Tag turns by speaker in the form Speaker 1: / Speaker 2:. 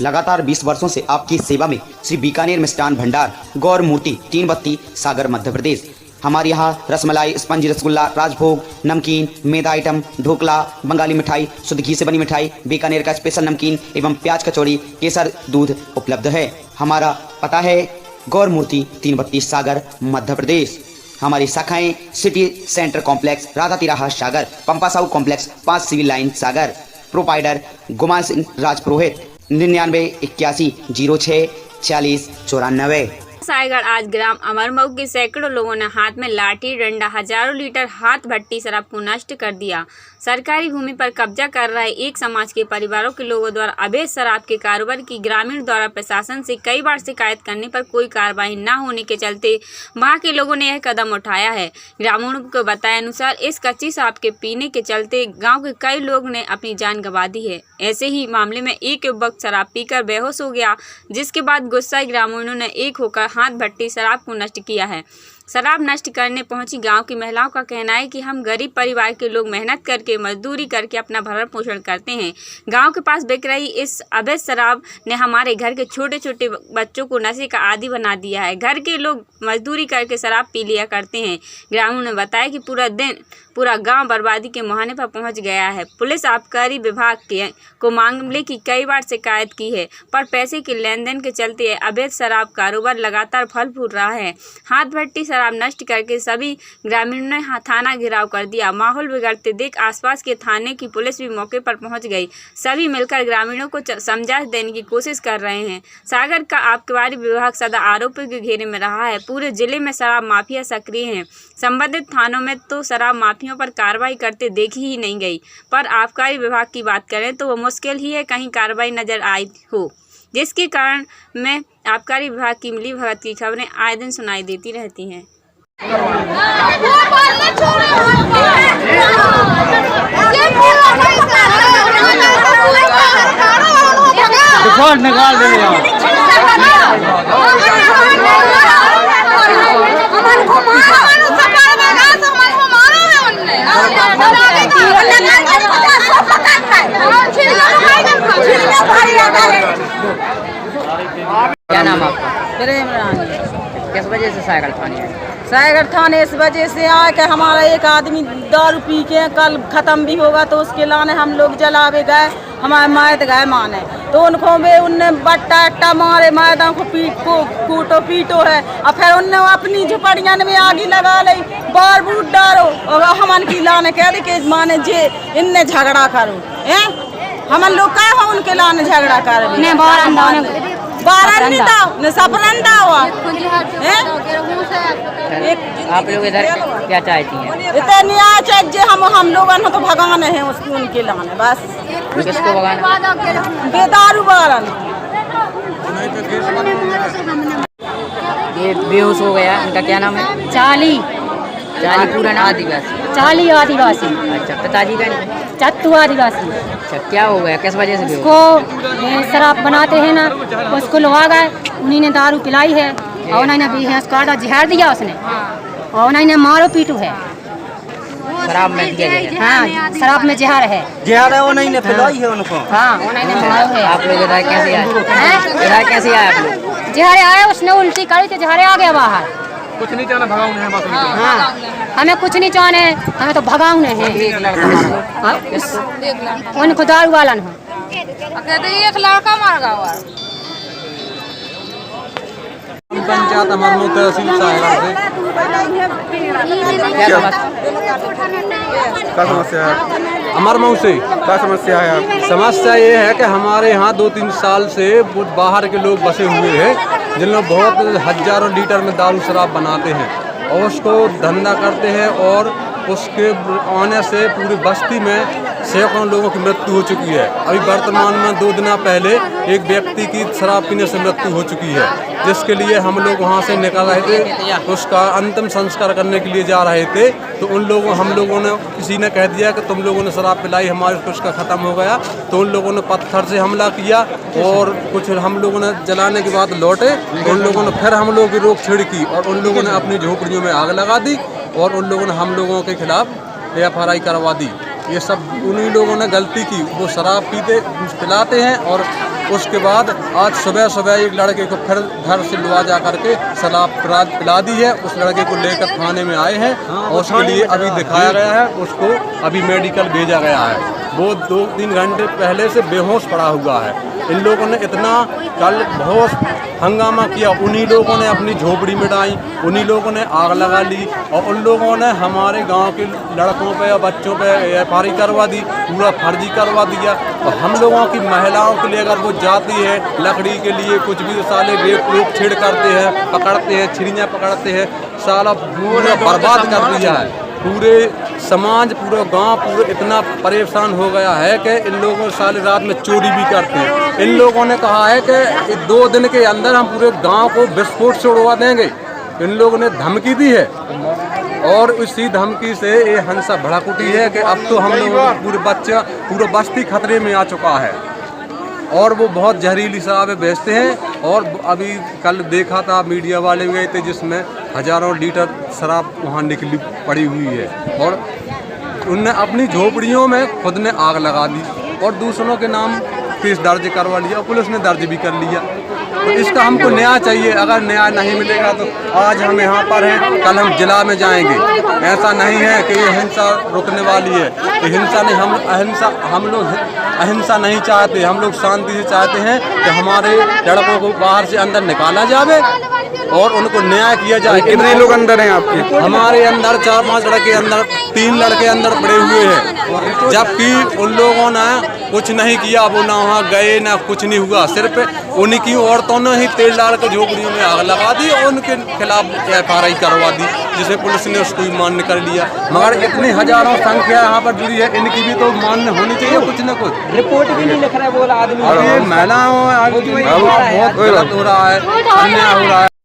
Speaker 1: लगातार 20 वर्षों से आपकी सेवा में श्री बीकानेर मिष्ठान भंडार गौर मूर्ति 3 बत्ती सागर मध्य प्रदेश। हमारे यहाँ रसमलाई, स्पंजी रसगुल्ला, राजभोग, नमकीन, मैदा आइटम, ढोकला, बंगाली मिठाई, शुद्ध घी से बनी मिठाई, बीकानेर का स्पेशल नमकीन एवं प्याज कचौड़ी, केसर दूध उपलब्ध है। हमारा पता है गौर मूर्ति 3 बत्ती सागर मध्य प्रदेश। हमारी शाखाएं सिटी सेंटर कॉम्प्लेक्स, राधा तिराहा सागर, पंपा साहू कॉम्प्लेक्स, 5 सिविल लाइन सागर। प्रोपाइडर गुमान सिंह राजपुरोहित 9981064094।
Speaker 2: सायगढ़ आज ग्राम अमरमऊ के सैकड़ों लोगों ने हाथ में लाठी डंडा हजारों लीटर हाथ भट्टी शराब को नष्ट कर दिया। सरकारी भूमि पर कब्जा कर रहे एक समाज के परिवारों के लोगों द्वारा अवैध शराब के कारोबार की ग्रामीण द्वारा प्रशासन से कई बार शिकायत करने पर कोई कार्रवाई न होने के चलते वहां के लोगों ने यह कदम उठाया है। ग्रामीणों को बताए अनुसार इस कच्ची शराब के पीने के चलते गाँव के कई लोग ने अपनी जान गंवा दी है। ऐसे ही मामले में एक युवक शराब पीकर बेहोश हो गया, जिसके बाद गुस्साए ग्रामीणों ने एक होकर हाथ भट्टी शराब को नष्ट किया है। शराब नष्ट करने पहुंची गांव की महिलाओं का कहना है कि हम गरीब परिवार के लोग मेहनत करके मजदूरी करके अपना भरण पोषण करते हैं। गांव के पास बिक रही इस अवैध शराब ने हमारे घर के छोटे छोटे बच्चों को नशे का आदी बना दिया है। घर के लोग मजदूरी करके शराब पी लिया करते हैं। ग्रामीणों ने बताया कि पूरा गांव बर्बादी के मुहाने पर पहुंच गया है। पुलिस आबकारी विभाग को मामले की कई बार शिकायत की है, पर पैसे के लेन देन के चलते अवैध शराब कारोबार लगातार फल फूल रहा है। हाथ भट्टी शराब नष्ट करके सभी ग्रामीणों ने थाना घेराव कर दिया। माहौल बिगड़ते देख आसपास के थाने की पुलिस भी मौके पर पहुंच गई। सभी मिलकर ग्रामीणों को समझा देने की कोशिश कर रहे हैं। सागर का आबकारी विभाग सदा आरोपियों के घेरे में रहा है। पूरे जिले में शराब माफिया सक्रिय हैं। संबंधित थानों में तो शराब माफियों पर कार्रवाई करते देखी ही नहीं गई, पर आबकारी विभाग की बात करें तो वो मुश्किल ही है कहीं कार्रवाई नजर आई हो, जिसके कारण में आबकारी विभाग की मिली भगत की खबरें आए दिन सुनाई देती रहती हैं।
Speaker 3: क्या नाम आपका? किस वजह से सायगढ़ थाने आए? सायगढ़ थाने इस वजह से आए कि हमारा एक आदमी दारू पी के कल ख़त्म भी होगा तो उसके लाने हम लोग जलावे गए, हमारे मैत गए माने तो उनको भी उनने बट्टा अट्टा मारे, मैदा को कूटो पीटो है और फिर उनने अपनी झुपड़ियाँ में आगी लगा ली, बार बूट डारो और हमन की लाने कह दी कि माने जे इनने झगड़ा करो हैं, हमन लोग क्या हो उनके लाने झगड़ा कर आप लोग इधर क्या चाहती हैं? इतने न्याय चाहिए हम लोग तो भगाने हैं उसकी उनके लाने बस। किसको भगाना? बेदारू वालन। ये बेहोश हो गया, इनका क्या नाम है? चाली पूरा नाम? आदिवासी। चाली आदिवासी। अच्छा, पिताजी का? चत्तू आदिवासी। अच्छा, क्या हो गया, किस वजह से? उसको शराब बनाते हैं ना, उसको लगा गए, उन्हीं ने दारू पिलाई है और उन्होंने भैंस काटा, जहर दिया उसने और उन्होंने मारो पीटू है। शराब में दिया गया? हाँ, शराब में जहर है उन्होंने पिलाई है उनको। हाँ, उन्होंने मारो है। आप लोग इधर कैसे आए? इधर कैसे आए आप लोग? जहर आया, उसने उल्टी करी तो जहर आ गया बाहर। कुछ नहीं चाहना, भगाऊने हैं बस। हाँ, हमें कुछ नहीं चाहने, हमें तो भगाऊने हैं। उनको दारू वालन हो। एक लड़का मार गया।
Speaker 4: पंचायत अमरमऊ तहसील सायगढ़ से। क्या समस्या है? अमरमऊ से क्या समस्या है? समस्या ये है कि हमारे यहाँ 2-3 साल से बाहर के लोग बसे हुए हैं, जिन लोग बहुत हजारों लीटर में दारू शराब बनाते हैं और उसको धंधा करते हैं और उसके आने से पूरी बस्ती में सैकड़ों लोगों की मृत्यु हो चुकी है। अभी वर्तमान में 2 दिन पहले एक व्यक्ति की शराब पीने से मृत्यु हो चुकी है, जिसके लिए हम लोग वहाँ से निकल रहे थे, उसका अंतिम संस्कार करने के लिए जा रहे थे तो हम लोगों ने किसी ने कह दिया कि तुम लोगों ने शराब पिलाई, हमारे उसका ख़त्म हो गया, तो उन लोगों ने पत्थर से हमला किया और कुछ हम लोगों ने जलाने के बाद लौटे, उन लोगों ने फिर हम लोगों की रोक छेड़ की और उन लोगों ने अपनी झोपड़ियों में आग लगा दी और उन लोगों ने हम लोगों के खिलाफ FIR करवा दी ये सब उन्हीं लोगों ने गलती की। वो शराब पिलाते हैं और उसके बाद आज सुबह सुबह एक लड़के को फिर घर से लुआ जा करके शराब पिला दी है। उस लड़के को लेकर थाने में आए हैं और उसके लिए अभी दिखाया गया है, उसको अभी मेडिकल भेजा गया है। वो 2-3 घंटे पहले से बेहोश पड़ा हुआ है। इन लोगों ने इतना कल बहुत हंगामा किया, उन्हीं लोगों ने अपनी झोपड़ी मिटाई, उन्हीं लोगों ने आग लगा ली और उन लोगों ने हमारे गांव के लड़कों पे या बच्चों पे एफआईआर करवा दी, पूरा फर्जी करवा दिया। और हम लोगों की महिलाओं के लिए अगर वो जाती है लकड़ी के लिए कुछ भी साले रेप छेड़ करते हैं, पकड़ते हैं, छिड़ियाँ पकड़ते हैं, साला पूरा बर्बाद कर दिया है। पूरे समाज, पूरा गांव पूरा इतना परेशान हो गया है कि इन लोगों साले रात में चोरी भी करते हैं। इन लोगों ने कहा है कि 2 दिन के अंदर हम पूरे गांव को विस्फोट से उड़वा देंगे। इन लोगों ने धमकी दी है और उसी धमकी से ये हिंसा भड़क उठी है कि अब तो हम लोग पूरा बस्ती खतरे में आ चुका है। और वो बहुत जहरीली शराबें बेचते हैं। और अभी कल देखा था मीडिया वाले गए थे जिसमें हज़ारों लीटर शराब वहाँ निकली पड़ी हुई है और उनने अपनी झोपड़ियों में खुद ने आग लगा दी और दूसरों के नाम केस दर्ज करवा लिया और पुलिस ने दर्ज भी कर लिया। तो इसका हमको न्याय चाहिए। अगर न्याय नहीं मिलेगा तो आज हम यहाँ पर हैं, कल हम जिला में जाएंगे। ऐसा नहीं है कि ये हिंसा रुकने वाली है। ये हिंसा नहीं, हम लोग अहिंसा नहीं चाहते। हम लोग शांति से चाहते हैं कि हमारे लड़कों को बाहर से अंदर निकाला जाए और उनको न्याय किया जाए।
Speaker 5: कितने लोग अंदर हैं आपके?
Speaker 4: हमारे अंदर 4-5 लड़के अंदर, 3 लड़के अंदर पड़े हुए हैं, जबकि उन लोगों ने कुछ नहीं किया। वो ना वहाँ गए ना कुछ नहीं हुआ, सिर्फ उनकी औरतों ने ही तेल डाल कर झोपड़ियों में आग लगा दी और उनके खिलाफ एफआईआर करवा दी, जिसे पुलिस ने उसको मान्य कर लिया। मगर इतनी हजारों संख्या यहाँ पर जुड़ी है, इनकी भी तो मान्य होनी चाहिए कुछ न कुछ।
Speaker 3: रिपोर्ट भी नहीं लिख रहा है वो आदमी।
Speaker 4: और ये महिलाओं बहुत गलत हो रहा है, अन्याय हो रहा है।